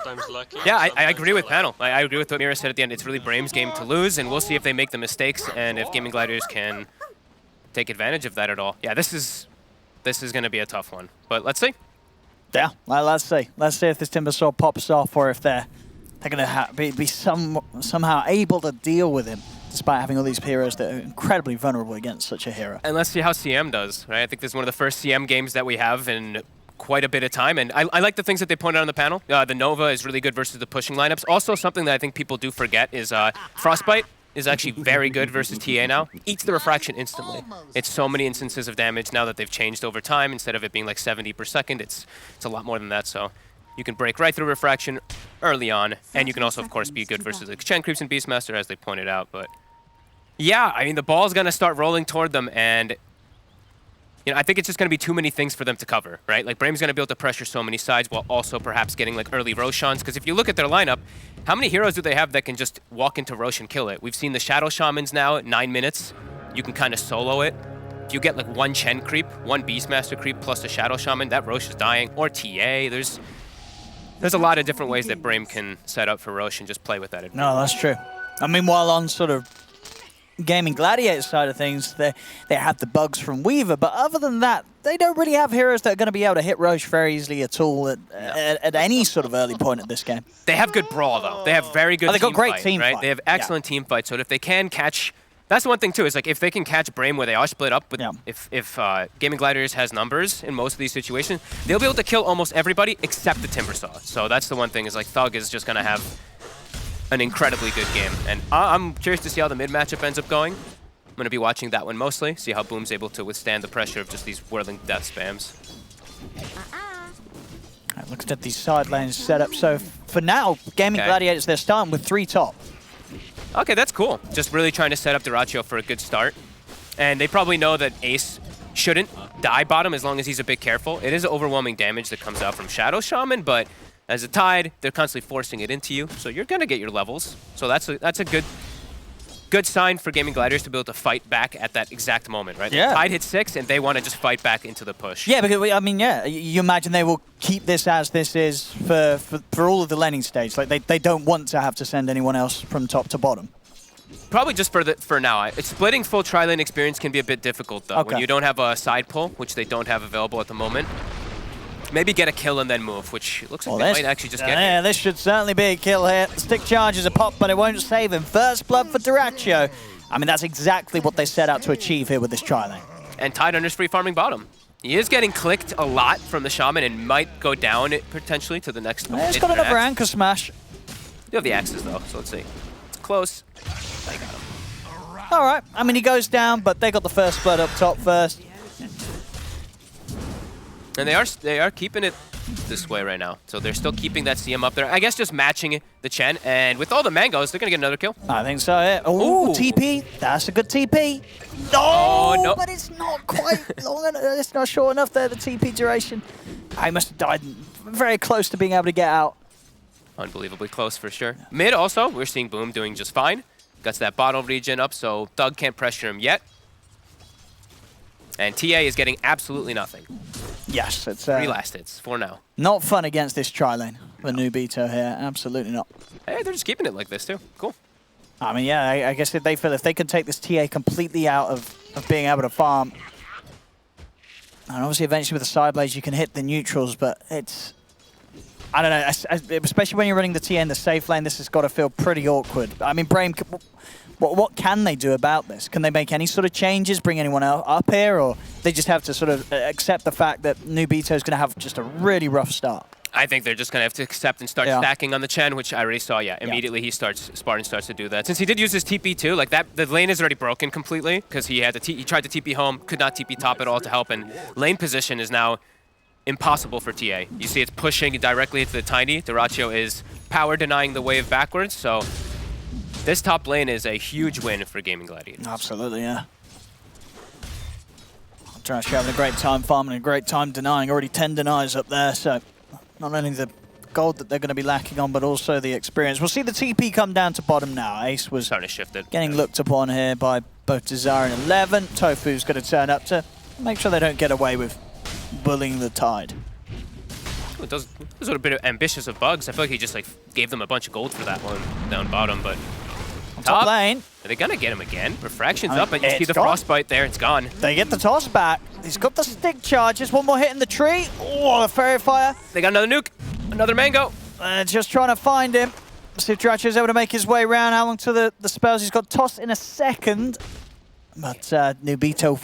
sometimes lucky. Yeah, I agree with Panel. I agree with what Mira said at the end. It's really Brame's game to lose, and we'll see if they make the mistakes and if Gaming Gladiators can take advantage of that at all. Yeah, this is going to be a tough one, but let's see. Yeah, let's see. Let's see if this Timbersaw pops off or if they're going to be somehow able to deal with him, despite having all these heroes that are incredibly vulnerable against such a hero. And let's see how CM does, right? I think this is one of the first CM games that we have in quite a bit of time, and I like the things that they pointed out on the panel. The Nova is really good versus the pushing lineups. Also, something that I think people do forget is Frostbite is actually very good versus TA now. Eats the refraction instantly. It's so many instances of damage now that they've changed over time. Instead of it being like 70 per second, it's a lot more than that. So you can break right through refraction early on, and you can also, of course, be good versus like Chen Creeps and Beastmaster, as they pointed out. But yeah, I mean, the ball's going to start rolling toward them, and you know, I think it's just going to be too many things for them to cover, right? Like, Brame's going to be able to pressure so many sides while also perhaps getting, like, early Roshans. Because if you look at their lineup, how many heroes do they have that can just walk into Rosh and kill it? We've seen the Shadow Shamans now at 9 minutes. You can kind of solo it. If you get, like, one Chen creep, one Beastmaster creep plus a Shadow Shaman, that Rosh is dying. Or TA. There's a lot of different ways that Brame can set up for Rosh and just play with that advantage. No, that's true. I mean, while on sort of Gaming Gladiator side of things, they have the bugs from Weaver, but other than that, they don't really have heroes that are going to be able to hit Roche very easily at all at any sort of early point of this game. They have good brawl, though. They have very good they've got great fight, team right? fight. They have excellent team fight, so if they can catch... That's the one thing, too, is like if they can catch Brame where they are split up, but if Gaming Gladiators has numbers in most of these situations, they'll be able to kill almost everybody except the Timbersaw. So that's the one thing, is like Thug is just going to have an incredibly good game. And I'm curious to see how the mid matchup ends up going. I'm going to be watching that one mostly, see how Boom's able to withstand the pressure of just these whirling death spams. Right, looks at these side lanes set up. So for now, Gaming Gladiators, they're starting with 3 top. Okay, that's cool. Just really trying to set up Dyrachyo for a good start. And they probably know that Ace shouldn't die bottom as long as he's a bit careful. It is overwhelming damage that comes out from Shadow Shaman, but as a Tide, they're constantly forcing it into you, so you're going to get your levels. So that's a good sign for Gaming Gladiators to be able to fight back at that exact moment, right? Yeah. The Tide hits 6, and they want to just fight back into the push. Yeah, because, I mean, yeah, you imagine they will keep this as this is for all of the laning stage. Like, they don't want to have to send anyone else from top to bottom. Probably just for now. Splitting full tri-lane experience can be a bit difficult, though, when you don't have a side pull, which they don't have available at the moment. Maybe get a kill and then move, which looks like they might actually just get Yeah, this should certainly be a kill here. The stick charges a pop, but it won't save him. First blood for Dyrachyo. I mean, that's exactly what they set out to achieve here with this tri-lane. And Tide Under's free farming bottom. He is getting clicked a lot from the Shaman and might go down potentially to the next. He's got another anchor smash. You have the axes, though, so let's see. It's close. I got him. All right. I mean, he goes down, but they got the first blood up top first. And they are keeping it this way right now. So they're still keeping that CM up there. I guess just matching the Chen. And with all the mangoes, they're going to get another kill. I think so, yeah. Ooh, TP. That's a good TP. No, but it's not quite long enough. It's not short enough there, the TP duration. I must have died very close to being able to get out. Unbelievably close for sure. Mid also, we're seeing Boom doing just fine. Got that bottle regen up, so Thug can't pressure him yet. And TA is getting absolutely nothing. Yes, it's 3 last hits, 4 now. Not fun against this tri-lane for Nubito here. Absolutely not. Hey, they're just keeping it like this too. Cool. I mean, yeah, I guess if they feel if they can take this TA completely out of being able to farm, and obviously eventually with the side blades you can hit the neutrals, but it's, I don't know, especially when you're running the TA in the safe lane, this has got to feel pretty awkward. I mean, Brame, what can they do about this? Can they make any sort of changes, bring anyone else up here, or they just have to sort of accept the fact that Nubito is going to have just a really rough start? I think they're just going to have to accept and start stacking on the Chen, which I already saw, immediately Spartan starts to do that. Since he did use his TP too, like that, the lane is already broken completely, because he tried to TP home, could not TP top at all to help, and lane position is now impossible for TA. You see it's pushing directly into the Tiny. Dyrachyo is power denying the wave backwards, so this top lane is a huge win for Gaming Gladiators. Absolutely, yeah. Dyrachyo having a great time farming, a great time denying. Already 10 denies up there, so not only the gold that they're going to be lacking on, but also the experience. We'll see the TP come down to bottom now. Ace was starting to shift it. Getting looked upon here by both Desire and 11. Tofu's going to turn up to make sure they don't get away with bullying the Tide. It does a bit of ambitious of Bugs. I feel like he just like gave them a bunch of gold for that one down bottom, but Top lane. Are they gonna get him again? Refraction's up, and you see the gone. frostbite there. It's gone. They get the toss back. He's got the stick charges. One more hit in the tree. Oh, the fairy fire. They got another nuke. Another mango. Just trying to find him. See if Dracio's able to make his way around. How long to the spells? He's got tossed in a second. But Nubito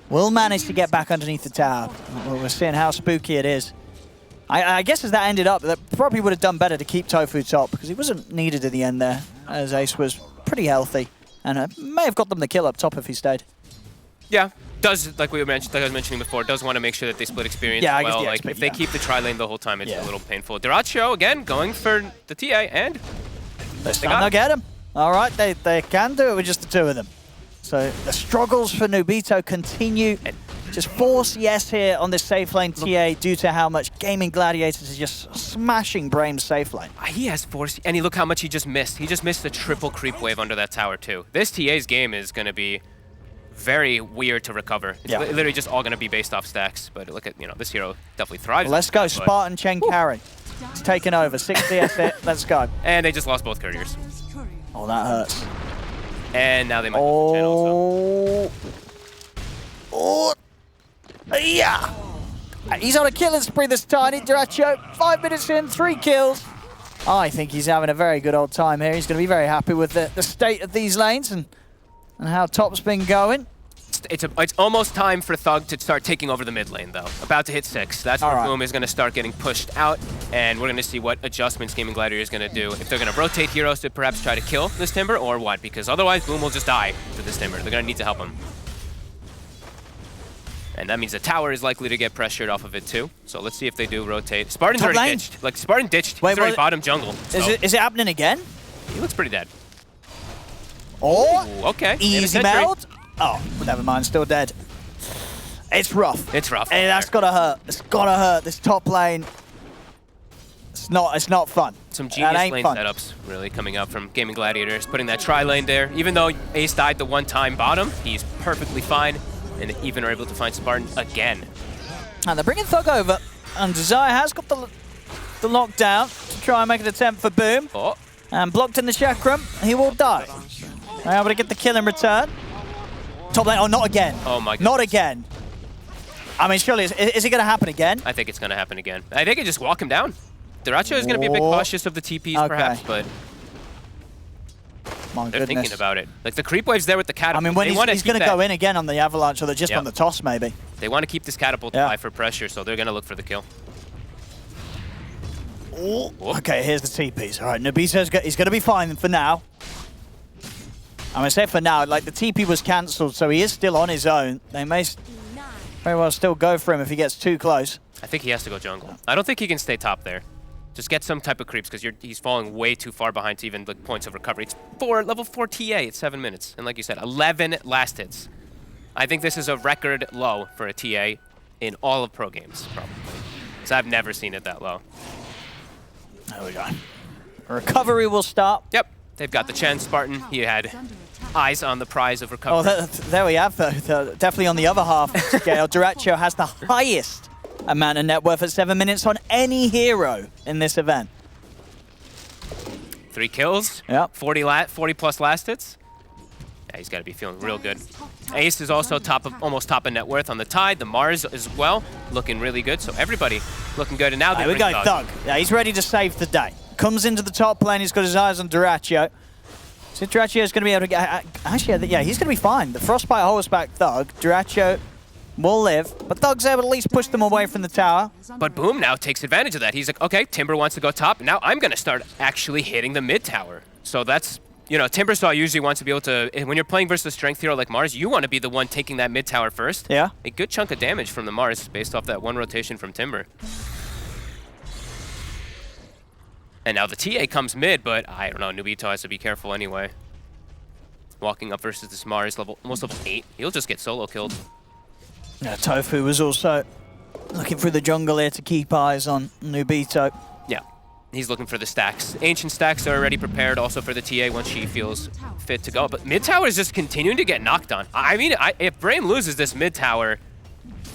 will manage to get back underneath the tower. We're seeing how spooky it is. I guess as that ended up, that probably would have done better to keep Tofu top because he wasn't needed at the end there, as Ace was pretty healthy and may have got them the kill up top if he stayed. Yeah, does like I was mentioning before, does want to make sure that they split experience as well. Like if they keep the tri lane the whole time, it's a little painful. Duracho again going for the TA and they'll get him. All right, they can do it with just the two of them. So the struggles for Nubito continue. Just 4 CS here on this safe lane TA due to how much Gaimin Gladiators is just smashing Brame's safe lane. He has 4 and look how much he just missed. He just missed the triple creep wave under that tower too. This TA's game is going to be very weird to recover. It's literally just all going to be based off stacks. But look at, this hero definitely thrives. Well, let's go, Spartan Chen carry. It's taken over, 6 CS hit, let's go. And they just lost both couriers. Oh, that hurts. And now they might lose the channel. Oh. Yeah! He's on a killing spree this tiny Duracho. 5 minutes in, 3 kills. I think he's having a very good old time here. He's going to be very happy with the state of these lanes and how top's been going. It's almost time for Thug to start taking over the mid lane, though. About to hit 6. That's where Boom is going to start getting pushed out, and we're going to see what adjustments Gaimin Gladiator is going to do. If they're going to rotate heroes to perhaps try to kill this Timber, or what, because otherwise Boom will just die to this Timber. They're going to need to help him. And that means the tower is likely to get pressured off of it too. So let's see if they do rotate. Spartan's already ditched. Like Spartan ditched. He's already bottom jungle. So. Is it happening again? He looks pretty dead. Oh, ooh, okay. Easy meld. Oh, never mind. Still dead. It's rough. It's rough. Hey, that's gotta hurt. It's gotta hurt. This top lane. It's not fun. Some genius lane setups really coming up from Gaimin Gladiators. Putting that tri lane there. Even though Ace died the one time bottom, he's perfectly fine. And even are able to find Spartan again. And they're bringing Thug over. And Desire has got the lockdown to try and make an attempt for Boom. Oh. And blocked in the chakram. He will die. They're able to get the kill in return. Top lane. Oh, not again. Oh, my goodness. Not again. I mean, surely, is it going to happen again? I think it's going to happen again. I think it just walk him down. Duracho is going to be a bit cautious of the TPs, perhaps, but... They're thinking about it. Like the creep wave's there with the catapult. I mean, when he's going to go in again on the avalanche, or they're just on the toss, maybe. They want to keep this catapult high for pressure, so they're going to look for the kill. Oh. Okay, here's the TPs. All right, Nubito's he's going to be fine for now. I'm going to say for now, like the TP was cancelled, so he is still on his own. They may very well still go for him if he gets too close. I think he has to go jungle. I don't think he can stay top there. Just get some type of creeps because he's falling way too far behind to even like points of recovery. It's level 4 TA. It's 7 minutes, and like you said, 11 last hits. I think this is a record low for a TA in all of pro games, probably. Because I've never seen it that low. There we go. Recovery will start. Yep, they've got the Chen Spartan. He had eyes on the prize of recovery. Oh, there we have though. Definitely on the other half of the scale, Duracho has the highest amount of net worth at 7 minutes on any hero in this event. 3 kills, 40 plus last hits. Yeah, he's got to be feeling real good. Ace is also almost top of net worth on the Tide. The Mars as well, looking really good. So everybody looking good. And now they bring Thug. Yeah, he's ready to save the day. Comes into the top lane. He's got his eyes on Duracho. So Duracho is going to be able to get... Actually, yeah, he's going to be fine. The Frostbite holds back Thug. Duracho will live, but Thug's able to at least push them away from the tower. But Boom now takes advantage of that. He's like, okay, Timber wants to go top. Now I'm going to start actually hitting the mid tower. So that's, Timber Saw usually wants to be able to, when you're playing versus a strength hero like Mars, you want to be the one taking that mid tower first. Yeah. A good chunk of damage from the Mars based off that one rotation from Timber. And now the TA comes mid, but I don't know, Nubito has to be careful anyway. Walking up versus this Mars, almost level 8. He'll just get solo killed. Yeah, Tofu was also looking through the jungle here to keep eyes on Nubito. Yeah, he's looking for the stacks. Ancient stacks are already prepared also for the TA once she feels fit to go. But mid tower is just continuing to get knocked on. I mean, if Brame loses this mid tower,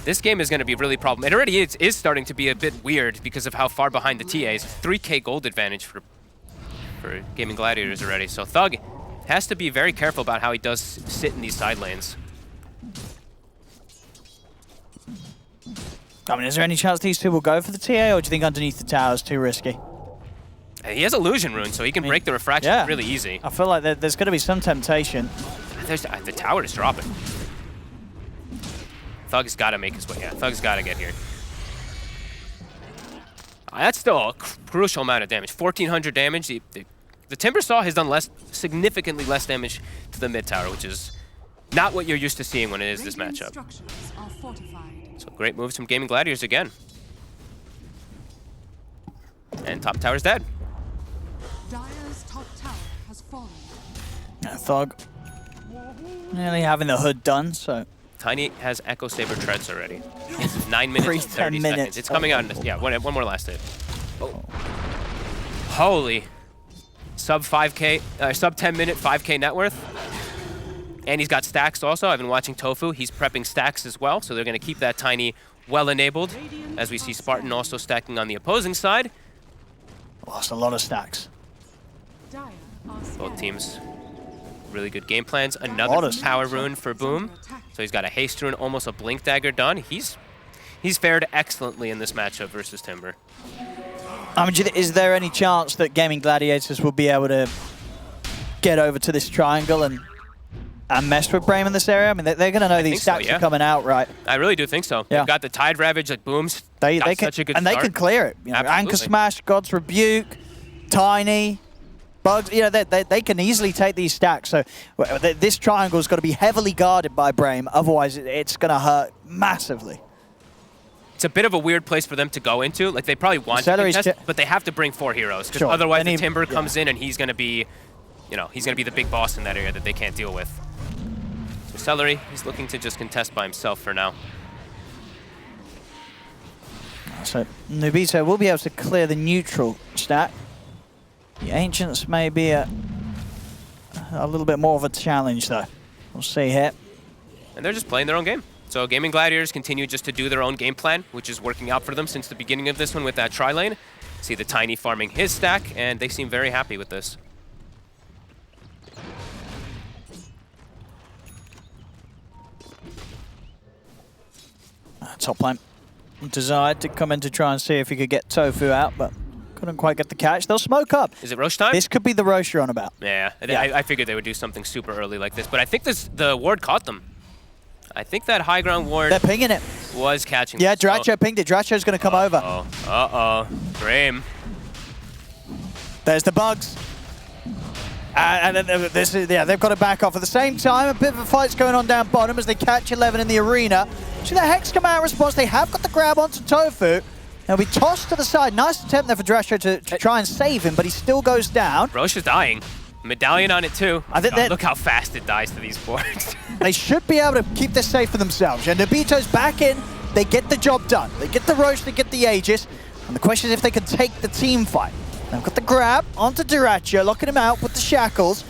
This game is going to be really problematic. It already is starting to be a bit weird because of how far behind the TA is. 3K gold advantage for Gaimin Gladiators already. So Thug has to be very careful about how he does sit in these side lanes. I mean, is there any chance these two will go for the TA, or do you think underneath the tower is too risky? He has Illusion Rune, so he can break the refraction really easy. I feel like there's going to be some temptation. The tower is dropping. Thug's got to make his way. Yeah, Thug's got to get here. That's still a crucial amount of damage. 1,400 damage. The Timber Saw has done significantly less damage to the mid tower, which is not what you're used to seeing when it is this matchup. So great moves from Gaimin Gladiators again. And top tower's dead. Dire's top tower has fallen. Thug nearly having the hood done, so... Tiny has Echo Saber treads already. 9 minutes and 30 seconds. It's coming out. Yeah, one more last hit. Oh. Holy. Sub 10 minute 5K net worth. And he's got stacks also. I've been watching Tofu. He's prepping stacks as well, so they're going to keep that Tiny well enabled. As we see Spartan also stacking on the opposing side. Lost a lot of stacks. Both teams really good game plans. Another power rune for Boom. So he's got a haste rune, almost a blink dagger done. He's fared excellently in this matchup versus Timber. I mean, is there any chance that Gaimin Gladiators will be able to get over to this triangle and mess with Brame in this area? I mean, they're going to know these stacks are coming out, right? I really do think so. Yeah. They've got the Tide Ravage, like Boom's they got can, such a good and start. they can clear it. You know, Anchor Smash, God's Rebuke, Tiny, Bugs. You know, they can easily take these stacks. So this triangle's got to be heavily guarded by Brame. Otherwise, it's going to hurt massively. It's a bit of a weird place for them to go into. Like, they probably want to contest, but they have to bring 4 heroes. Because otherwise the Timber comes in and he's going to be, you know, he's going to be the big boss in that area that they can't deal with. So Celery, he's looking to just contest by himself for now. So Nubito will be able to clear the neutral stack. The Ancients may be a little bit more of a challenge, though. We'll see here. And they're just playing their own game. So Gaimin Gladiators continue just to do their own game plan, which is working out for them since the beginning of this one with that tri-lane. See the Tiny farming his stack, and they seem very happy with this. Top lane desired to come in to try and see if he could get Tofu out, but couldn't quite get the catch. They'll smoke up. Is it Roche time? This could be the Roche you're on about. Yeah. I figured they would do something super early like this, but I think the ward caught them. I think that high ground ward they're pinging it. Was catching Yeah, Dracho pinged it. Dracho's going to come over. Uh-oh. Brame. There's the Bugs. And this is, they've got to back off. At the same time, a bit of a fight's going on down bottom as they catch 11 in the arena. See the Hex come out in response. They have got the grab onto Tofu. He'll be tossed to the side. Nice attempt there for Dracho to try and save him, but he still goes down. Roche is dying. Medallion on it too. I think look how fast it dies to these boards. They should be able to keep this safe for themselves. And Nobito's back in. They get the job done. They get the Roche, they get the Aegis. And the question is if they can take the team fight. They've got the grab onto Dracho, locking him out with the shackles.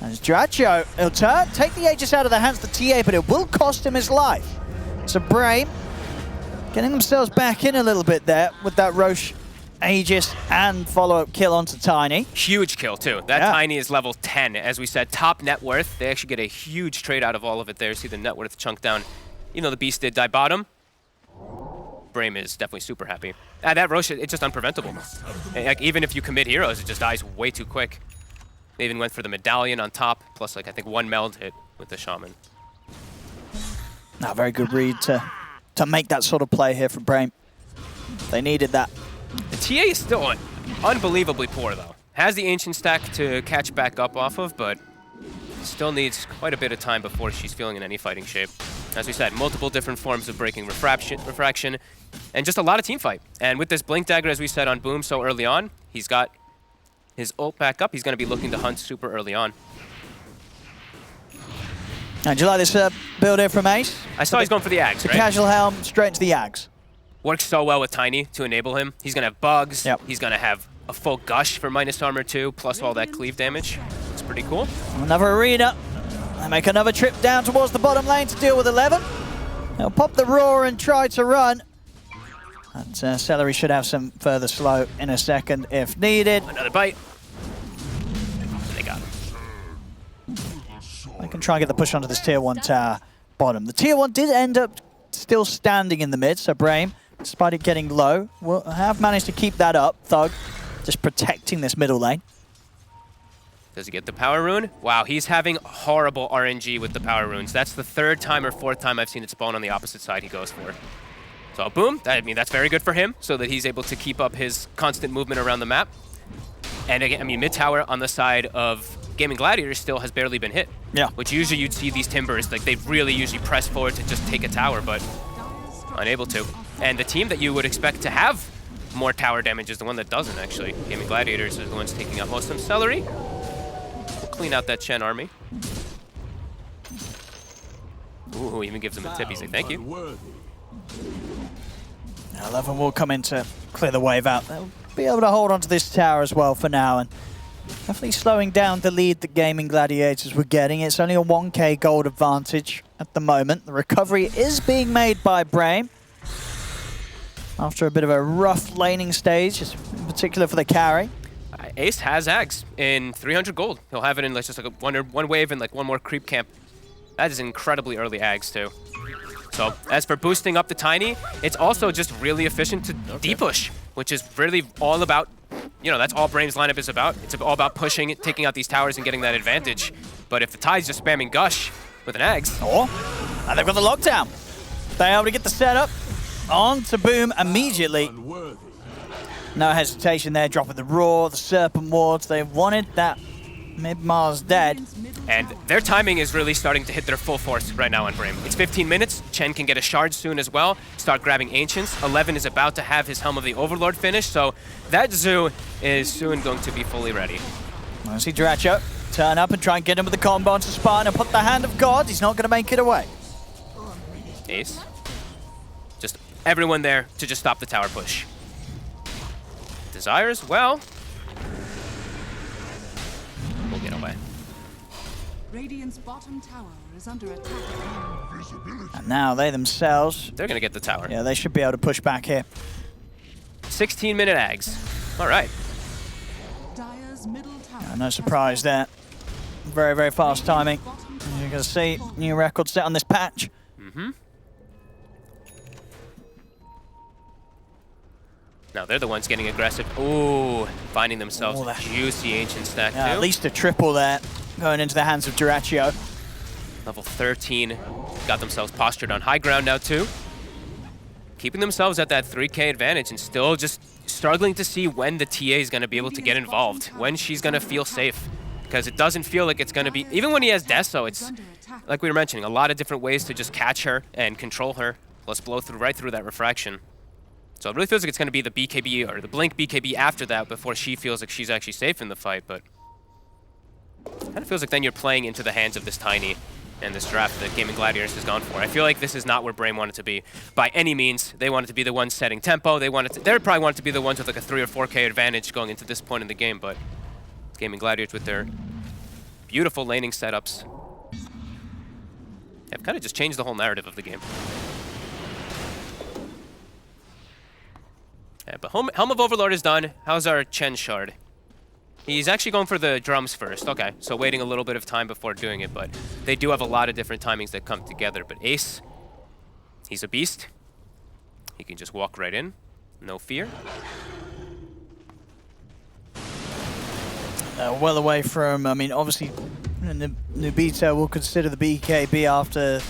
As Dracho, he'll take the Aegis out of the hands of the TA, but it will cost him his life. So Brame getting themselves back in a little bit there with that Roche Aegis and follow-up kill onto Tiny. Huge kill, too. That Tiny is level 10. As we said, top net worth. They actually get a huge trade out of all of it there. See the net worth chunk down. You know, the Beast did die bottom. Brame is definitely super happy. That Roche, it's just unpreventable. Like, even if you commit heroes, it just dies way too quick. They even went for the Medallion on top, plus, like, I think 1 meld hit with the Shaman. Very good read to make that sort of play here for Brame. They needed that. The TA is still unbelievably poor, though. Has the Ancient stack to catch back up off of, but still needs quite a bit of time before she's feeling in any fighting shape. As we said, multiple different forms of breaking refraction, and just a lot of team fight. And with this Blink Dagger, as we said on Boom so early on, he's got his ult back up. He's going to be looking to hunt super early on. And do you like this build here from Ace? I saw he's going for the Ags, the right? Casual Helm, straight into the Ags. Works so well with Tiny to enable him. He's going to have bugs. Yep. He's going to have a full gush for minus armor too, plus all that cleave damage. It's pretty cool. Another arena. They make another trip down towards the bottom lane to deal with 11. He'll pop the roar and try to run. And Celery should have some further slow in a second if needed. Another bite. They got him. They can try and get the push onto this tier 1 tower bottom. The tier 1 did end up still standing in the mid, so Brame, despite it getting low, will have managed to keep that up. Thug just protecting this middle lane. Does he get the power rune? Wow, he's having horrible RNG with the power runes. That's the 3rd time or 4th time I've seen it spawn on the opposite side he goes for. So boom, I mean, that's very good for him, so that he's able to keep up his constant movement around the map. And again, I mean, mid tower on the side of Gaming Gladiators still has barely been hit. Yeah. Which usually you'd see these Timbers, like they really usually press forward to just take a tower, but unable to. And the team that you would expect to have more tower damage is the one that doesn't, actually. Gaming Gladiators are the ones taking out most of them. Celery will clean out that Chen army. Ooh, even gives him a tip. He's like, thank you. 11 will come in to clear the wave out. They'll be able to hold onto this tower as well for now, and definitely slowing down the lead that Gaming Gladiators were getting. It's only a 1k gold advantage at the moment. The recovery is being made by Brame after a bit of a rough laning stage, in particular for the carry. Ace has Ags in 300 gold. He'll have it in like just like one wave and like one more creep camp. That is incredibly early Ags too. So as for boosting up the Tiny, it's also just really efficient to D-push, which is really all about, you know, that's all Brame's lineup is about. It's all about pushing it, taking out these towers and getting that advantage. But if the Tide's just spamming Gush with an Ags... Oh, and they've got the lockdown. They're able to get the setup on to Boom immediately. No hesitation there, dropping the Roar, the Serpent Wards. They wanted that mid-Mars dead. And their timing is really starting to hit their full force right now on Brame. It's 15 minutes. Chen can get a shard soon as well. Start grabbing Ancients. 11 is about to have his Helm of the Overlord finished, so that Zoo is soon going to be fully ready. I see Dratcho turn up and try and get him with the combo onto Spine and put the Hand of God. He's not going to make it away. Ace. Just everyone there to just stop the tower push. Desires, well, we'll get away. Radiant's bottom tower is under attack. And now they themselves... They're going to get the tower. Yeah, they should be able to push back here. 16-minute Ags. All right. Dire's middle tower. No surprise there. Very, very fast timing. As you can see, new record set on this patch. Mm-hmm. Now they're the ones getting aggressive. Ooh, finding themselves a juicy Ancient stack, Yeah, too. at least a triple there, going into the hands of Dyrachio. Level 13, got themselves postured on high ground now, too. Keeping themselves at that 3k advantage and still just struggling to see when the TA is going to be able to get involved, when she's going to feel safe. Because it doesn't feel like it's going to be... Even when he has Deso, it's, like we were mentioning, a lot of different ways to just catch her and control her, plus blow through right through that refraction. So it really feels like it's going to be the BKB or the Blink BKB after that before she feels like she's actually safe in the fight, but it kind of feels like then you're playing into the hands of this Tiny and this draft that Gaming Gladiators has gone for. I feel like this is not where Brame wanted to be by any means. They wanted to be the ones setting tempo. They probably wanted to be the ones with like a 3 or 4k advantage going into this point in the game, but Gaming Gladiators with their beautiful laning setups have kind of just changed the whole narrative of the game. Yeah, but Helm of Overlord is done. How's our Chen shard? He's actually going for the drums first. Okay, so waiting a little bit of time before doing it, but they do have a lot of different timings that come together. But Ace, he's a beast. He can just walk right in, no fear. Well away from, I mean, obviously, Nubita will consider the BKB after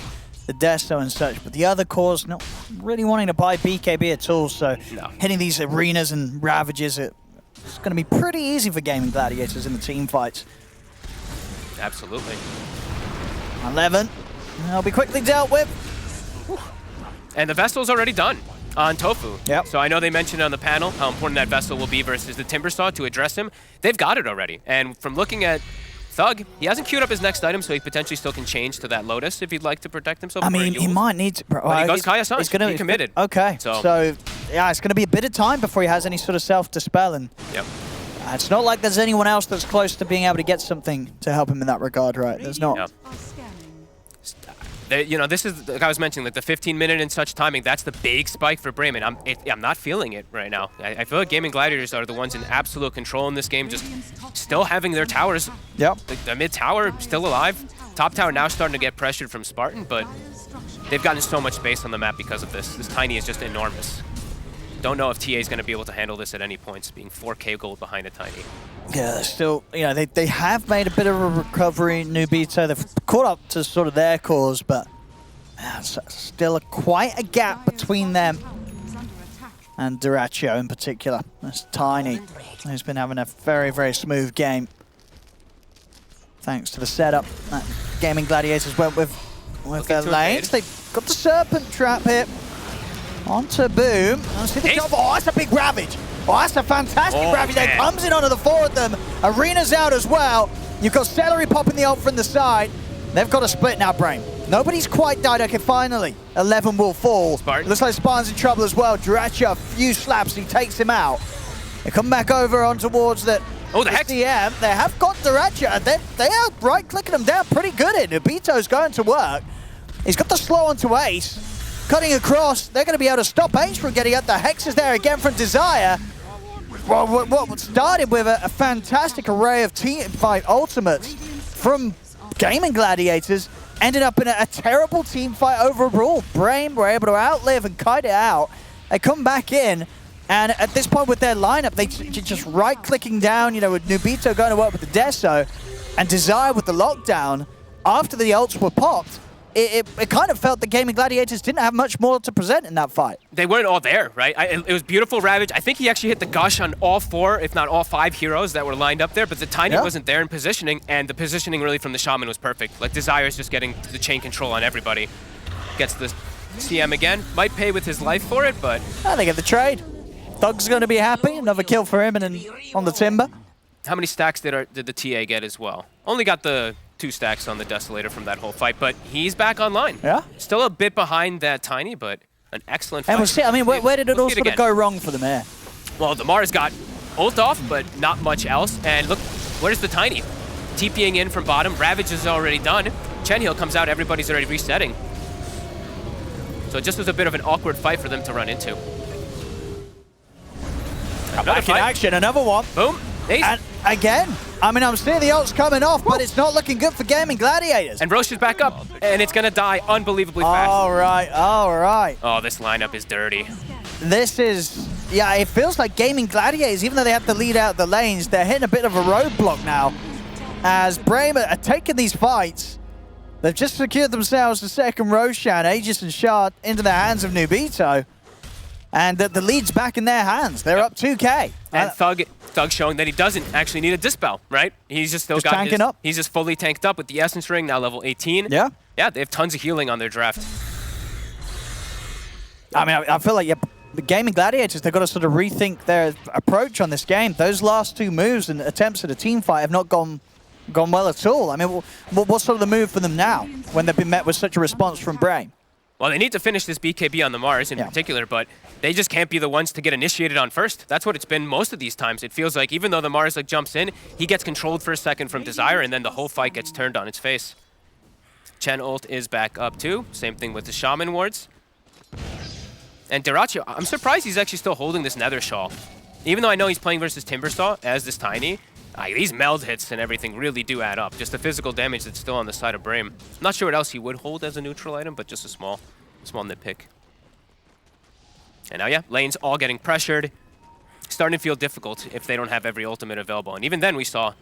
the Desto and such, but the other cores not really wanting to buy BKB at all, so no. Hitting these arenas and Ravages, it's going to be pretty easy for Gaming Gladiators in the team fights. Absolutely. 11, they'll be quickly dealt with. And the Vessel's already done on Tofu. Yep. So I know they mentioned on the panel how important that Vessel will be versus the Timbersaw to address him. They've got it already, and from looking at Thug, he hasn't queued up his next item, so he potentially still can change to that Lotus if he'd like to protect himself. I mean, he might need to. But he goes Kaya-san. He committed. Okay, so yeah, it's going to be a bit of time before he has any sort of self-dispel, and yep. It's not like there's anyone else that's close to being able to get something to help him in that regard, right? There's not. Yep. You know, this is, like I was mentioning, like the 15-minute and such timing, that's the big spike for Brame, and I'm not feeling it right now. I feel like Gaimin Gladiators are the ones in absolute control in this game, just still having their towers. Yep. The mid tower still alive. Top tower now starting to get pressured from Spartan, but they've gotten so much space on the map because of this. This Tiny is just enormous. Don't know if TA is going to be able to handle this at any points, being 4K gold behind a Tiny. Yeah, still, you know, they have made a bit of a recovery, Nubito. They've caught up to sort of their cause, but still quite a gap between them and Dyrachyo in particular. That's Tiny, who's been having a very, very smooth game. Thanks to the setup that Gaimin Gladiators went with their lanes. They've got the Serpent Trap here. Onto Boom. Oh, that's a big Ravage. Oh, that's a fantastic Ravage. There comes in onto the four of them. Arena's out as well. You've got Celery popping the ult from the side. They've got a split now, Brame. Nobody's quite died. Okay, finally. 11 will fall. Spartan. Looks like Spartan's in trouble as well. Dyrachyo, a few slaps. He takes him out. They come back over on towards the Hex. DM. They have got Dyrachyo. They are right-clicking him down pretty good here. Nubito's going to work. He's got the slow onto Ace. Cutting across, they're going to be able to stop Ace from getting up. The Hex is there again from Desire. Well, what started with a fantastic array of team fight ultimates from Gaimin Gladiators ended up in a terrible team fight overall. Brame were able to outlive and kite it out. They come back in, and at this point with their lineup, they just right-clicking down, you know, with Nubito going to work with the Deso and Desire with the lockdown. After the ults were popped, it kind of felt the Gaimin Gladiators didn't have much more to present in that fight. They weren't all there, right? It was beautiful Ravage. I think he actually hit the gush on all 4, if not all 5 heroes that were lined up there, but the Tiny wasn't there in positioning, and the positioning really from the Shaman was perfect. Like, Desire's just getting the chain control on everybody. Gets the CM again. Might pay with his life for it, but... They get the trade. Thug's going to be happy. Another kill for him and then on the Timber. How many stacks did the TA get as well? Only got the 2 stacks on the Desolator from that whole fight, but he's back online. Yeah. Still a bit behind that Tiny, but an excellent fight. And we'll see, I mean, where did it all sort of go wrong for them here? Well, the Mars got ult off, but not much else. And look, where's the Tiny? TPing in from bottom. Ravage is already done. Chenheal comes out, everybody's already resetting. So it just was a bit of an awkward fight for them to run into. Back in action, another one. Boom. Ace. And again, I mean, I'm seeing the ults coming off, but it's not looking good for Gaimin Gladiators. And Roche is back up, and it's going to die unbelievably fast. All right, all right. Oh, this lineup is dirty. This is, yeah, it feels like Gaimin Gladiators, even though they have to lead out the lanes, they're hitting a bit of a roadblock now. As Brame are taking these fights, they've just secured themselves the second Roshan, Aegis and Shard into the hands of Nubito. And the lead's back in their hands. They're up 2K. And Thug showing that he doesn't actually need a Dispel, right? He's just still got tanking up. He's just fully tanked up with the Essence Ring, now level 18. Yeah. Yeah, they have tons of healing on their draft. I mean, I feel like the Gaimin Gladiators, they've got to sort of rethink their approach on this game. Those last 2 moves and attempts at a team fight have not gone well at all. I mean, what's sort of the move for them now when they've been met with such a response from Brame? Well, they need to finish this BKB on the Mars in particular, but they just can't be the ones to get initiated on first. That's what it's been most of these times. It feels like even though the Mars like jumps in, he gets controlled for a second from Desire, and then the whole fight gets turned on its face. Chen ult is back up too. Same thing with the Shaman wards. And Dyrachyo, I'm surprised he's actually still holding this Nether Shawl. Even though I know he's playing versus Timbersaw as this Tiny, these meld hits and everything really do add up. Just the physical damage that's still on the side of Brame. I'm not sure what else he would hold as a neutral item, but just a small nitpick. And now, yeah, lanes all getting pressured. Starting to feel difficult if they don't have every ultimate available. And even then we saw,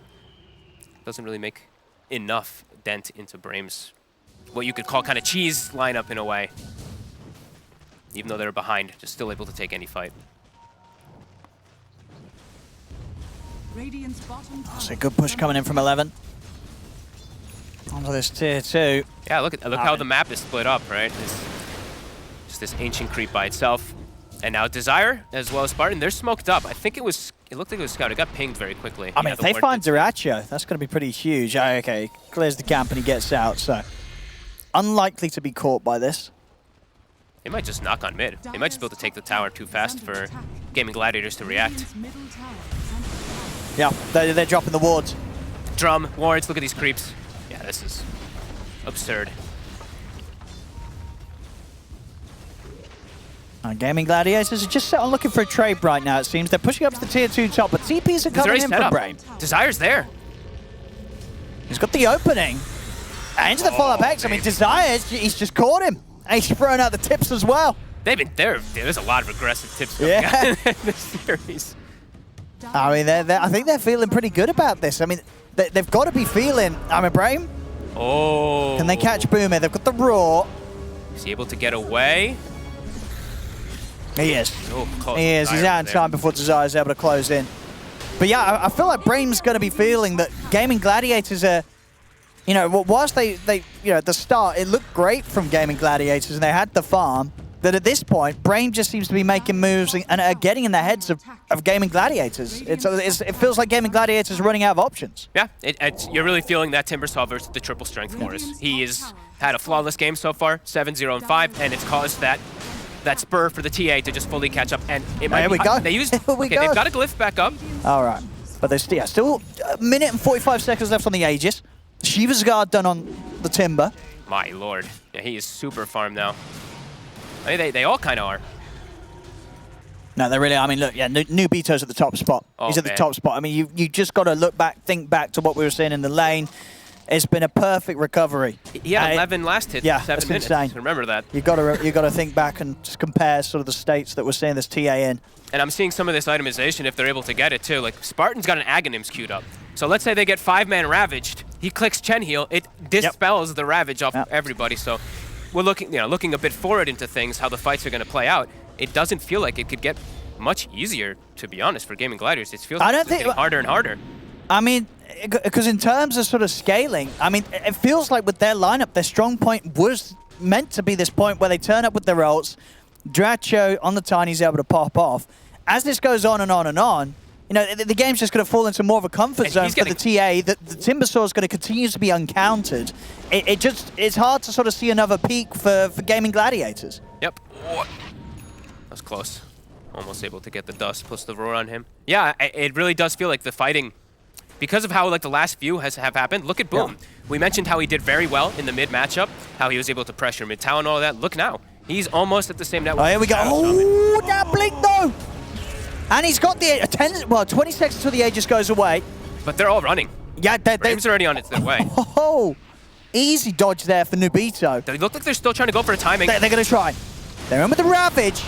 doesn't really make enough dent into Brame's, what you could call kind of cheese lineup in a way. Even though they're behind, just still able to take any fight. That's a good push coming in from 11. Onto this tier 2. Yeah, look how the map is split up, right? It's just this ancient creep by itself. And now Desire, as well as Spartan, they're smoked up. I think it looked like it was Scout. It got pinged very quickly. I mean, if they find Dyrachyo, that's going to be pretty huge. Okay, clears the camp and he gets out, so unlikely to be caught by this. They might just knock on mid. They might just be able to take the tower too fast for Gaimin Gladiators to react. Yeah, they're dropping the wards. Drum, wards, look at these creeps. Yeah, this is absurd. Gaimin Gladiators are just set on looking for a trade right now, it seems. They're pushing up to the tier 2 top, but TPs are coming in for Brame. Desire's there. He's got the opening. Into the follow-up X. I mean, Desire, he's just caught him. And he's thrown out the tips as well. They've been there. There's a lot of aggressive tips coming out in this series. I mean, I think they're feeling pretty good about this. I mean, they've got to be feeling. I mean, Brame. Oh. Can they catch Boomer? They've got the Raw. Is he able to get away? He is. Oh, close. He is. He's out in time before Desire's able to close in. But yeah, I feel like Brame's going to be feeling that Gaimin Gladiators are, you know, whilst they you know, at the start, it looked great from Gaimin Gladiators and they had the farm, that at this point, Brame just seems to be making moves and are getting in the heads of Gaimin Gladiators. It feels like Gaimin Gladiators are running out of options. Yeah, you're really feeling that Timbersaw versus the triple strength Morris. He has had a flawless game so far, 7-0 and 5, and it's caused that spur for the TA to just fully catch up. And it might Here we go. They used. Here we okay, go. they've got a glyph back up. All right, but there's still a minute and 45 seconds left on the Aegis. Shiva's Guard done on the Timber. My lord, yeah, he is super farmed now. I mean, they all kind of are. No, they really. I mean, look, yeah, Nubito's at the top spot. Oh, He's at man. the top spot. I mean, you just got to think back to what we were seeing in the lane. It's been a perfect recovery. He had 11 last hit. Yeah, 7 minutes. insane. Remember that. You got to think back and just compare sort of the states that we're seeing this TA in. And I'm seeing some of this itemization if they're able to get it too. Like Spartan's got an Aghanims queued up. So let's say they get 5-man Ravaged. He clicks Chen Heal. It dispels the Ravage off everybody. So we're looking a bit forward into things, how the fights are going to play out. It doesn't feel like it could get much easier, to be honest, for Gaimin Gladiators. It feels like it's getting harder and harder. I mean, because in terms of sort of scaling, I mean, it feels like with their lineup, their strong point was meant to be this point where they turn up with their ults, Dracho on the Tiny's able to pop off. As this goes on and on and on, you know, the game's just going to fall into more of a comfort zone for the TA. The Timbersaw is going to continue to be uncountered. It's hard to sort of see another peak for Gaimin Gladiators. Yep. That's close. Almost able to get the dust plus the roar on him. Yeah, it really does feel like the fighting, because of how like the last few have happened. Look at Boom. Yeah. We mentioned how he did very well in the mid matchup, how he was able to pressure mid tower and all that. Look now, he's almost at the same network. Oh, here we go. Oh, that blink though. And he's got the 20 seconds until the Aegis goes away. But they're all running. Yeah, Brame's already on its way. Oh, easy dodge there for Nubito. They look like they're still trying to go for a timing. They're going to try. They're in with the Ravage.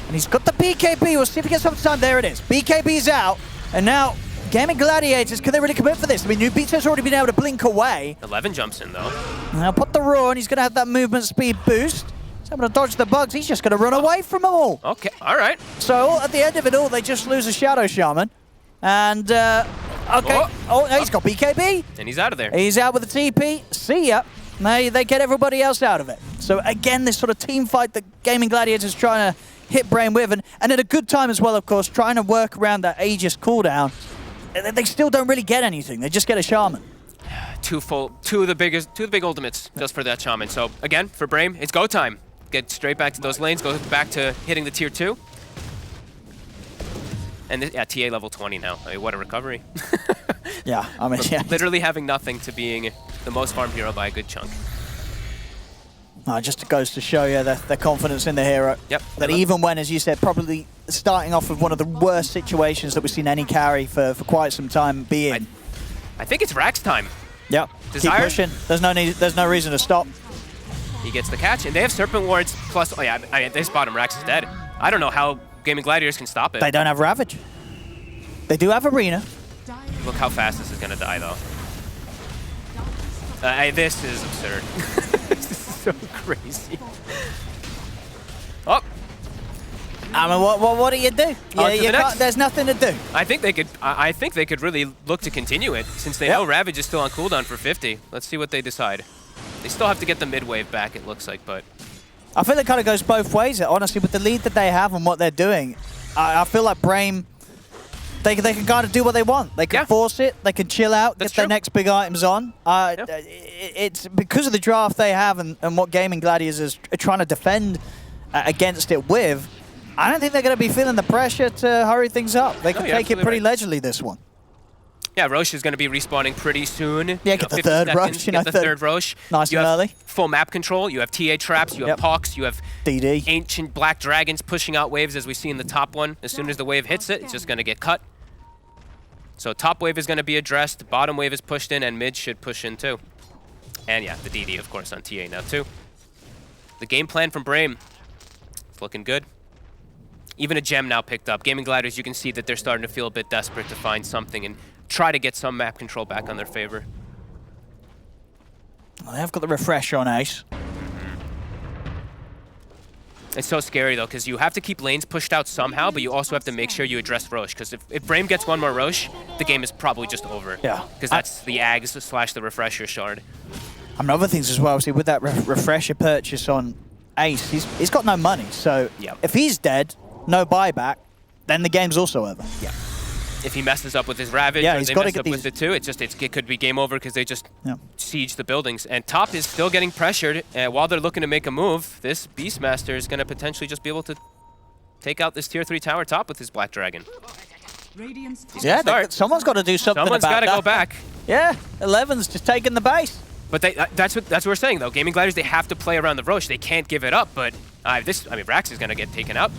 And he's got the BKB. We'll see if he gets some time. There it is. BKB's out. And now, Gaimin Gladiators, can they really commit for this? I mean, Nubito's already been able to blink away. 11 jumps in, though. Now put the Roar, and he's going to have that movement speed boost. He's able to dodge the bugs. He's just going to run away from them all. Okay, all right. So at the end of it all, they just lose a Shadow Shaman. And, okay. Oh, no, he's got BKB. And he's out of there. He's out with the TP. See ya. They get everybody else out of it. So again, this sort of team fight that Gaimin Gladiators trying to hit Brame with, and at a good time as well, of course, trying to work around that Aegis cooldown. They still don't really get anything. They just get a Shaman. Two of the big ultimates just for that Shaman. So again, for Brame, it's go time. Get straight back to those lanes, go back to hitting the tier 2. And yeah, TA level 20 now. I mean, what a recovery. Yeah, I mean, yeah. Literally having nothing to being the most farmed hero by a good chunk. Just goes to show you their confidence in the hero. Yep. That even when, as you said, probably starting off with one of the worst situations that we've seen any carry for quite some time be in. I think it's Rax time. Yep. Desire? Keep pushing. There's no reason to stop. He gets the catch, and they have Serpent Wards plus. Oh yeah, I mean, they spot him. Rax is dead. I don't know how Gaimin Gladiators can stop it. They don't have Ravage. They do have Arena. Look how fast this is gonna die, though. This is absurd. This is so crazy. Oh. I mean, what do you do? There's nothing to do. I think they could. I think they could really look to continue it since they know Ravage is still on cooldown for 50. Let's see what they decide. They still have to get the mid wave back, it looks like, but I feel it kind of goes both ways. Honestly, with the lead that they have and what they're doing, I feel like Brame, they can kind of do what they want. They can force it. They can chill out, get their next big items on. It's because of the draft they have and what Gaimin Gladiators are trying to defend against it with. I don't think they're going to be feeling the pressure to hurry things up. They can take it pretty leisurely, this one. Yeah, Roche is going to be respawning pretty soon. Yeah, get the third Roche. Get the third Roche. Nice you and have early. Full map control. You have TA traps. You have Pox. You have DD. ancient black dragons pushing out waves, as we see in the top one. As soon as the wave hits it, it's just going to get cut. So top wave is going to be addressed. Bottom wave is pushed in, and mid should push in too. And yeah, the DD, of course, on TA now too. The game plan from Brame, it's looking good. Even a gem now picked up. Gaming Gladiators, you can see that they're starting to feel a bit desperate to find something and try to get some map control back on their favor. Well, they have got the refresher on Ace. It's so scary though, because you have to keep lanes pushed out somehow, but you also have to make sure you address Roche, because if Brame gets one more Roche, the game is probably just over. Yeah. Because that's the Ags / the refresher shard. I mean, other things as well. See, with that refresher purchase on Ace, he's got no money. So if he's dead, no buyback, then the game's also over. Yeah. If he messes up with his Ravage, or they mess up with it too, it could be game over because they just siege the buildings. And top is still getting pressured. While they're looking to make a move, this Beastmaster is going to potentially just be able to take out this tier 3 tower top with his Black Dragon. Yeah, someone's got to do something about that. Someone's got to go back. Yeah, 11's just taking the base. But that's what we're saying though. Gaming Gladiators, they have to play around the Roche. They can't give it up. But Rax is going to get taken out.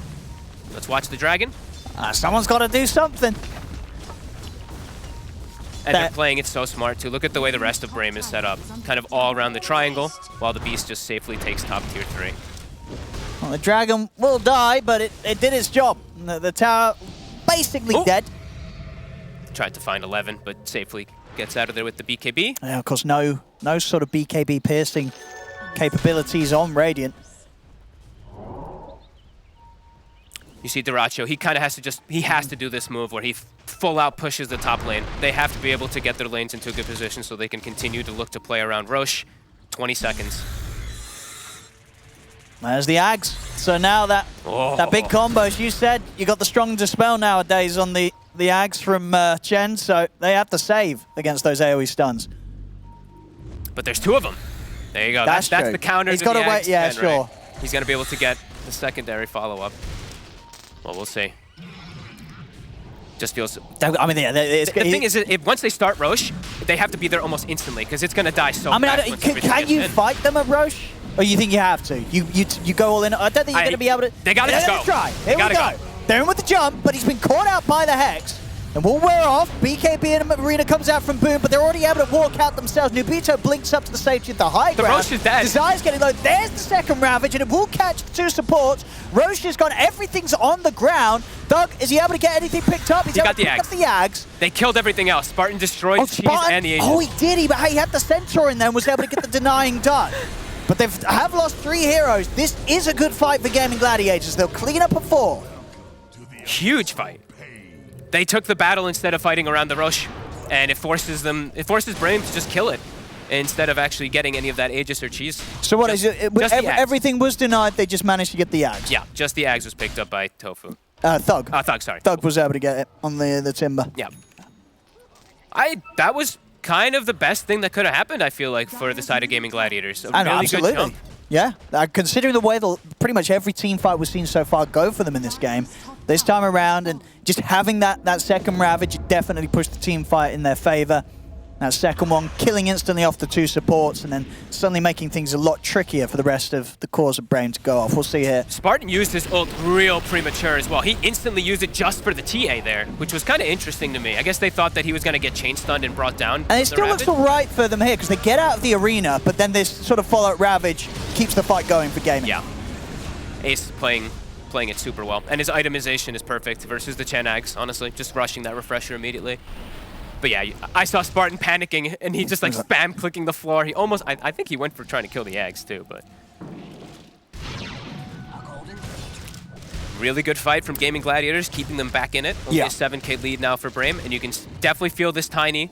Let's watch the Dragon. Someone's got to do something. And they're playing it so smart too. Look at the way the rest of Brame is set up. Kind of all around the triangle, while the Beast just safely takes top tier 3. Well, the Dragon will die, but it did its job. The tower basically dead. Tried to find 11, but safely gets out of there with the BKB. Yeah, of course, no sort of BKB piercing capabilities on Radiant. You see Duracho, he kind of has to do this move where he full out pushes the top lane. They have to be able to get their lanes into a good position so they can continue to look to play around Roche. 20 seconds. There's the Ags. So now that big combo, as you said, you got the strong dispel nowadays on the Ags from Chen, so they have to save against those AoE stuns. But there's 2 of them. There you go. That's the counter. He's got to wait. Yeah, sure. Right? He's going to be able to get the secondary follow-up. Well, we'll see. Just feels... I mean, yeah, the thing is, once they start Roche, they have to be there almost instantly, because it's going to die so fast. Can you fight them at Roche? Or you think you have to? You go all in? I don't think you're going to be able to... They got to go. Try. Here we go. They're in with the jump, but he's been caught out by the Hex. And will wear off. BKB and Marina comes out from Boom, but they're already able to walk out themselves. Nubito blinks up to the safety of the high ground. The Roche is dead. Desire's getting low. There's the second Ravage, and it will catch the 2 supports. Roche has got everything's on the ground. Doug, is he able to get anything picked up? He's able to pick up the Ags. They killed everything else. Spartan destroyed Cheese and the Aegis. Oh, he did. He had the Centaur in there and was able to get the denying done. But they have lost 3 heroes. This is a good fight for Gaming Gladiators. They'll clean up a 4. Huge fight. They took the battle instead of fighting around the Roche, and it forces Brame to just kill it instead of actually getting any of that Aegis or Cheese. So what is it? Everything was denied, they just managed to get the Ags. Yeah, just the Ags was picked up by Tofu. Thug. Thug, sorry. Thug was able to get it on the Timber. Yeah. That was kind of the best thing that could have happened, I feel like, for the side of Gaming Gladiators. A really good jump. Yeah, considering the way pretty much every team fight we've seen so far go for them in this game, this time around, and just having that second Ravage definitely pushed the team fight in their favor. That second one killing instantly off the 2 supports, and then suddenly making things a lot trickier for the rest of the cores of Brame to go off. We'll see here. Spartan used his ult real premature as well. He instantly used it just for the TA there, which was kind of interesting to me. I guess they thought that he was going to get chain stunned and brought down. And it still looks all right for them here, because they get out of the arena, but then this sort of follow-up Ravage keeps the fight going for Gaming. Yeah. Ace is playing it super well. And his itemization is perfect versus the Chen Ags, honestly. Just rushing that refresher immediately. But yeah, I saw Spartan panicking, and he just like spam clicking the floor. He almost, I think he went for trying to kill the Ags too, but. Really good fight from Gaming Gladiators, keeping them back in it. Only a 7K lead now for Brame, and you can definitely feel this Tiny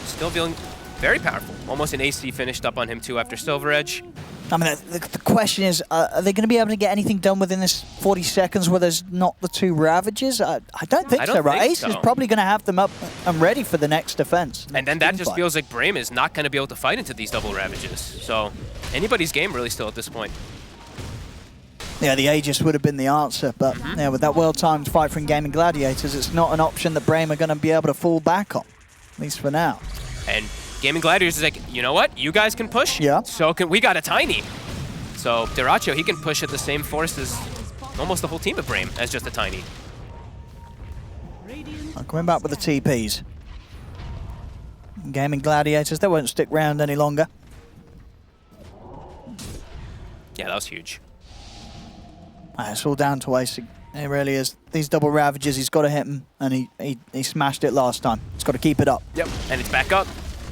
still feeling very powerful. Almost an AC finished up on him too after Silver Edge. I mean, the question is, are they going to be able to get anything done within this 40 seconds where there's not the 2 Ravages? I don't think so, right? Ace is probably going to have them up and ready for the next defense. And then that just feels like Brame is not going to be able to fight into these double Ravages. So anybody's game really still at this point. Yeah, the Aegis would have been the answer, but yeah, with that well-timed fight from Gaming Gladiators, it's not an option that Brame are going to be able to fall back on. at least for now. And Gaimin Gladiators is like, you know what? You guys can push. Yeah. So can we got a Tiny. So Dyrachyo, he can push at the same force as almost the whole team of Brame as just a Tiny. Coming back with the TPs. Gaimin Gladiators, they won't stick around any longer. Yeah, that was huge. It's all down to wasting. It really is. These double Ravages, he's got to hit them, and he smashed it last time. He's got to keep it up. Yep, and it's back up.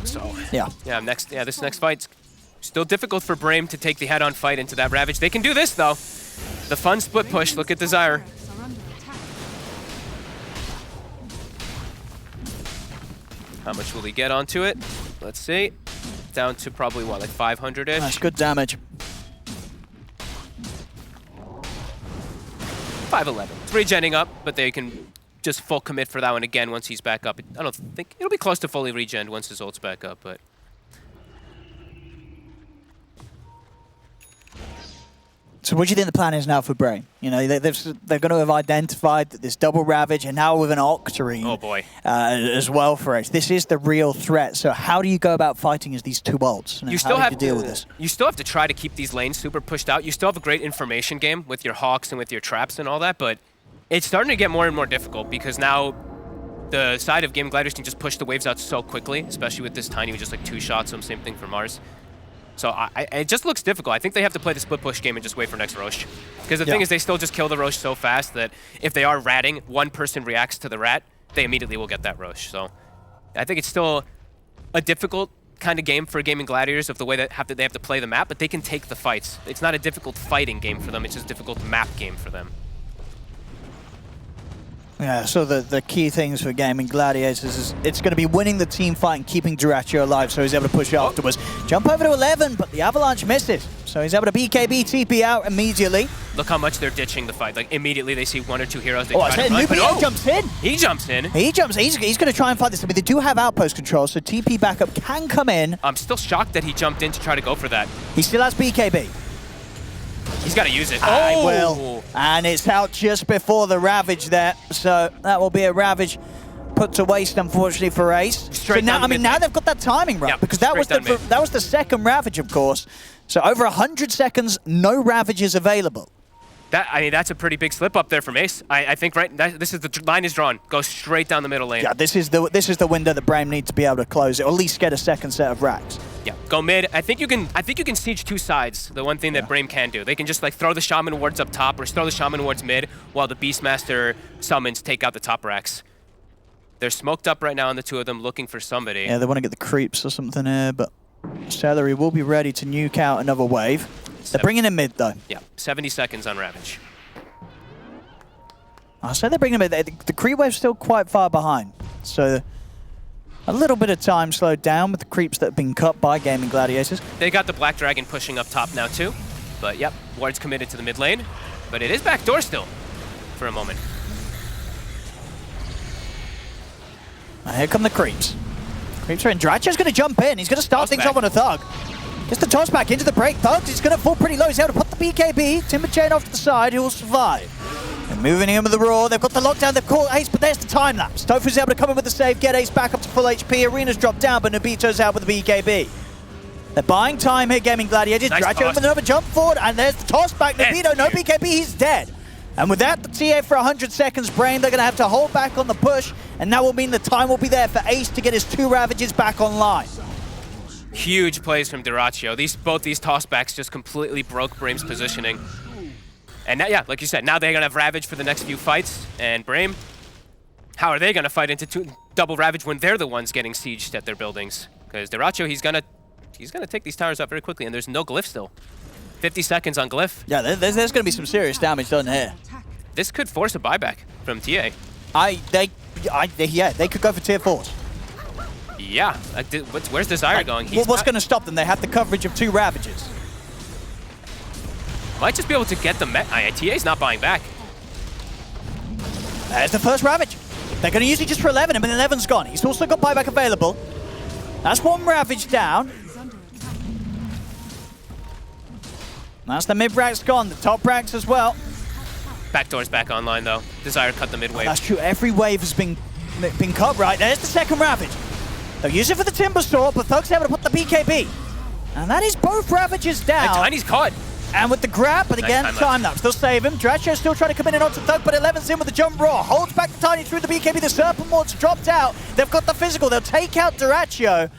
So yeah, this next fight's still difficult for Brame to take the head-on fight into that Ravage. They can do this though. The fun split push. Look at Desire. How much will he get onto it? Let's see. Down to probably what, like 500-ish? That's good damage. 511. It's regenning up, but they can just full commit for that one again once he's back up. I don't think it'll be close to fully regen once his ult's back up, but. So what do you think the plan is now for Brame? You know, they're going to have identified that this double Ravage, and now with an Octarine oh boy. As well for Ace. This is the real threat. So how do you go about fighting as these two ults? You still have to deal with this. You still have to try to keep these lanes super pushed out. You still have a great information game with your Hawks and with your traps and all that, but it's starting to get more and more difficult because now the side of Gaimin Gladiators can just push the waves out so quickly, especially with this Tiny with just like 2 shots. Same thing for Mars. So it just looks difficult. I think they have to play the split push game and just wait for next Roche. Because the thing is, they still just kill the Roche so fast that if they are ratting, one person reacts to the rat, they immediately will get that Roche. So I think it's still a difficult kind of game for Gaimin Gladiators of the way that they have to play the map, but they can take the fights. It's not a difficult fighting game for them, it's just a difficult map game for them. Yeah, so the key things for Gaimin Gladiators is it's going to be winning the team fight and keeping Dyrachyo alive so he's able to push afterwards. Jump over to 11, but the Avalanche misses. So he's able to BKB TP out immediately. Look how much they're ditching the fight. Like, immediately they see 1 or 2 heroes. They I said Nubio jumps in. He jumps in. He's going to try and fight this. I mean, they do have outpost control, so TP backup can come in. I'm still shocked that he jumped in to try to go for that. He still has BKB. He's got to use it. I will. And it's out just before the Ravage there. So that will be a Ravage put to waste, unfortunately, for Ace. So now, now they've got that timing right, because that was the second Ravage, of course. So over 100 seconds, no Ravages available. That's a pretty big slip up there from Ace. I think this is the line is drawn. Go straight down the middle lane. Yeah, this is the window that Brame needs to be able to close it, or at least get a second set of racks. Yeah, go mid. I think you can siege 2 sides. The one thing that Brame can do, they can just like throw the Shaman wards up top, or throw the Shaman wards mid, while the Beastmaster summons take out the top racks. They're smoked up right now on the 2 of them, looking for somebody. Yeah, they want to get the creeps or something here, but Celery will be ready to nuke out another wave. They're bringing in mid though. Yeah, 70 seconds on Ravage. I say they're bringing him in. The creep wave's still quite far behind, so a little bit of time slowed down with the creeps that have been cut by Gaimin Gladiators. They got the Black Dragon pushing up top now too, but yep, Ward's committed to the mid lane, but it is backdoor still for a moment. And here come the creeps. Creeps are in. Dyrachyo's going to jump in. He's going to start things off on a Thug. Gets the toss back into the break. Thugs, he's going to fall pretty low. He's able to put the BKB. Timber Chain off to the side. He will survive. They're moving in with the Roar. They've got the lockdown. They've caught Ace, but there's the time lapse. Tofu's able to come in with the save, get Ace back up to full HP. Arena's dropped down, but Nobito's out with the BKB. They're buying time here, Gaimin Gladiators. Nice Dyrachyo with another jump forward, and there's the toss back. Nobito, no BKB, he's dead. And with that, the TA for 100 seconds, Brame, they're going to have to hold back on the push, and that will mean the time will be there for Ace to get his 2 Ravages back online. Huge plays from Dyrachyo. Both these tossbacks just completely broke Brame's positioning. And now, yeah, like you said, now they're going to have Ravage for the next few fights, and Brame, how are they going to fight into double Ravage when they're the ones getting sieged at their buildings? Because Dyrachyo, he's going to take these towers out very quickly, and there's no Glyph still. 50 seconds on Glyph. Yeah, there's going to be some serious damage done here. This could force a buyback from TA. Yeah, they could go for tier 4s. Yeah, where's Desire going? What's going to stop them? They have the coverage of 2 Ravages. Might just be able to get the TA's not buying back. There's the first Ravage. They're going to use it just for 11, and 11's gone. He's also got buyback available. That's 1 Ravage down. That's the mid racks gone, the top racks as well. Backdoor's back online though. Desire cut the mid wave. That's true, every wave has been cut right. There's the second Ravage. They'll use it for the Timber Saw, but Thug's able to put the BKB. And that is both Ravages down. And Tiny's caught. And with the grab, but again, Nice time lapse. They'll save him. Dracio's still trying to come in and onto Thug, but 11's in with the jump raw. Holds back the Tiny through the BKB. The Serpent Ward's dropped out. They've got the physical. They'll take out Duracio.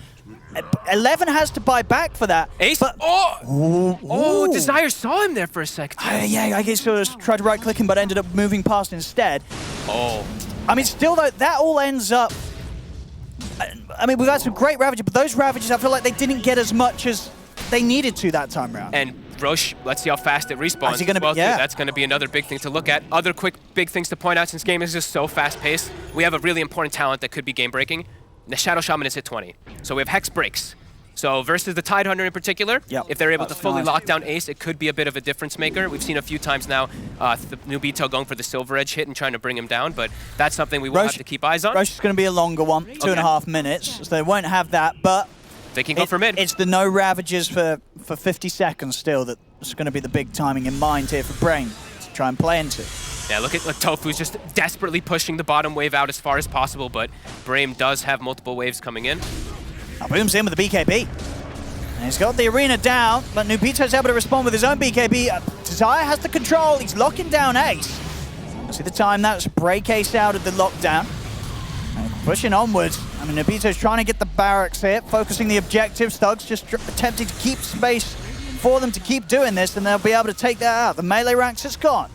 11 has to buy back for that. Ace. But, Oh, Desire saw him there for a second. yeah, I guess he sort of tried to right-click him, but ended up moving past instead. Oh. I mean, still, though, that all ends up... I mean, we've had some great Ravages, but those Ravages, I feel like they didn't get as much as they needed to that time round. And Roche, let's see how fast it respawns. Is he gonna be, well, yeah. That's going to be another big thing to look at. Other quick big things to point out, since game is just so fast-paced, we have a really important talent that could be game-breaking. The Shadow Shaman is hit 20. So we have Hex breaks. So versus the Tidehunter in particular, if they're able to fully lock down Ace, it could be a bit of a difference maker. We've seen a few times now the Nubito going for the Silver Edge hit and trying to bring him down, but that's something we will have to keep eyes on. Roche is going to be a longer one, 2.5 minutes, so they won't have that, but... They can go for mid. It's the no Ravages for 50 seconds still that's going to be the big timing in mind here for Brame to try and play into. Yeah, look at Tofu's just desperately pushing the bottom wave out as far as possible, but Brame does have multiple waves coming in. Now Boom's in with the BKB. And he's got the arena down, but Nubito's able to respond with his own BKB. Desire has the control, he's locking down Ace. See the time that's break Ace out of the lockdown. And pushing onwards. I mean, Nubito's trying to get the barracks here, focusing the objectives. Thug's just attempting to keep space for them to keep doing this, and they'll be able to take that out. The melee ranks is gone.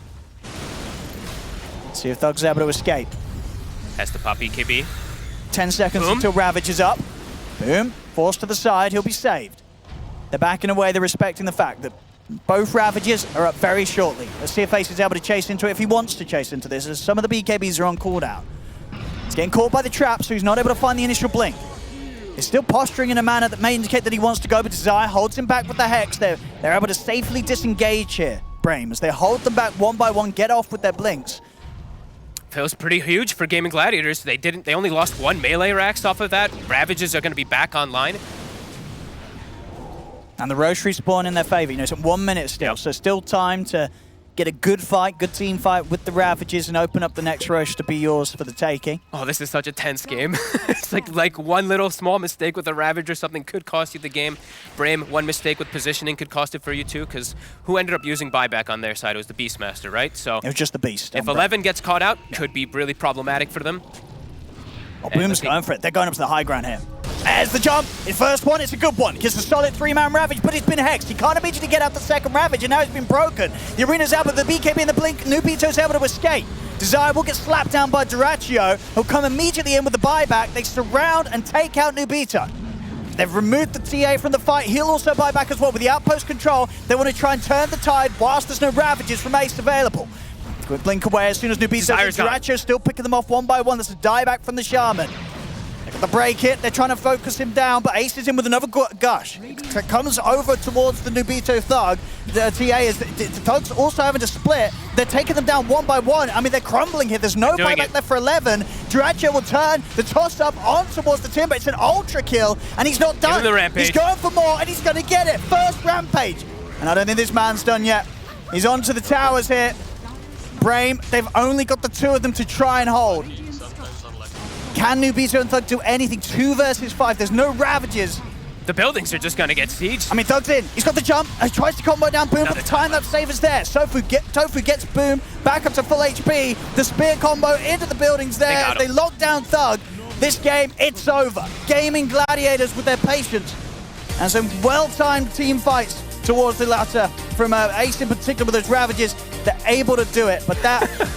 Let's see if Thug's able to escape. Has to pop BKB. 10 seconds Boom. until Ravage is up. Boom. Forced to the side, he'll be saved. They're backing away, they're respecting the fact that both Ravages are up very shortly. Let's see if Ace is able to chase into it if he wants to chase into this, as some of the BKBs are on cooldown. He's getting caught by the trap, so he's not able to find the initial blink. He's still posturing in a manner that may indicate that he wants to go, but Desire holds him back with the Hex. They're able to safely disengage here, Brame, as they hold them back one by one, get off with their blinks. Feels pretty huge for Gaimin Gladiators. They only lost 1 melee Rax off of that. Ravages are going to be back online. And the Roche respawn in their favor. You know, it's 1 minute still, so still time to get a good fight, good team fight with the Ravages and open up the next Roche to be yours for the taking. Oh, this is such a tense game. It's like one little small mistake with a Ravage or something could cost you the game. Brame, one mistake with positioning could cost it for you too, because who ended up using buyback on their side? It was the Beastmaster, right? So it was just the Beast. If 11 gets caught out, could be really problematic for them. Oh, Boom's going for it. They're going up to the high ground here. There's the jump. His first one, it's a good one. Gets a solid 3-man Ravage, but he's been hexed. He can't immediately get out the second Ravage, and now he's been broken. The arena's out with the BKB and the blink. Nubito's able to escape. Desire will get slapped down by Duracio, who'll come immediately in with the buyback. They surround and take out Nubito. They've removed the TA from the fight. He'll also buy back as well. With the outpost control, they want to try and turn the tide whilst there's no Ravages from Ace available. Quick blink away as soon as Nubito... Duracio still picking them off one by one. There's a dieback from the Shaman. They got the break hit, they're trying to focus him down, but Ace is in with another gush. It comes over towards the Nubito Thug. The TA is, the Thug's also having to split. They're taking them down one by one. I mean, they're crumbling here. There's no buyback left for 11. Duracio will turn the toss up on towards the Timber. It's an ultra kill, and he's not done. Give him the rampage. He's going for more, and he's going to get it. First rampage. And I don't think this man's done yet. He's onto the towers here. Brame, they've only got the 2 of them to try and hold. Can Nubito and Thug do anything? 2 versus 5. There's no Ravages. The buildings are just going to get sieged. I mean, Thug's in. He's got the jump. He tries to combo down Boom, but the time that save is there. Tofu gets Boom back up to full HP. The spear combo into the buildings there. They lock down Thug. This game, it's over. Gaimin Gladiators with their patience. And some well-timed team fights towards the latter from Ace in particular with those Ravages. They're able to do it, but that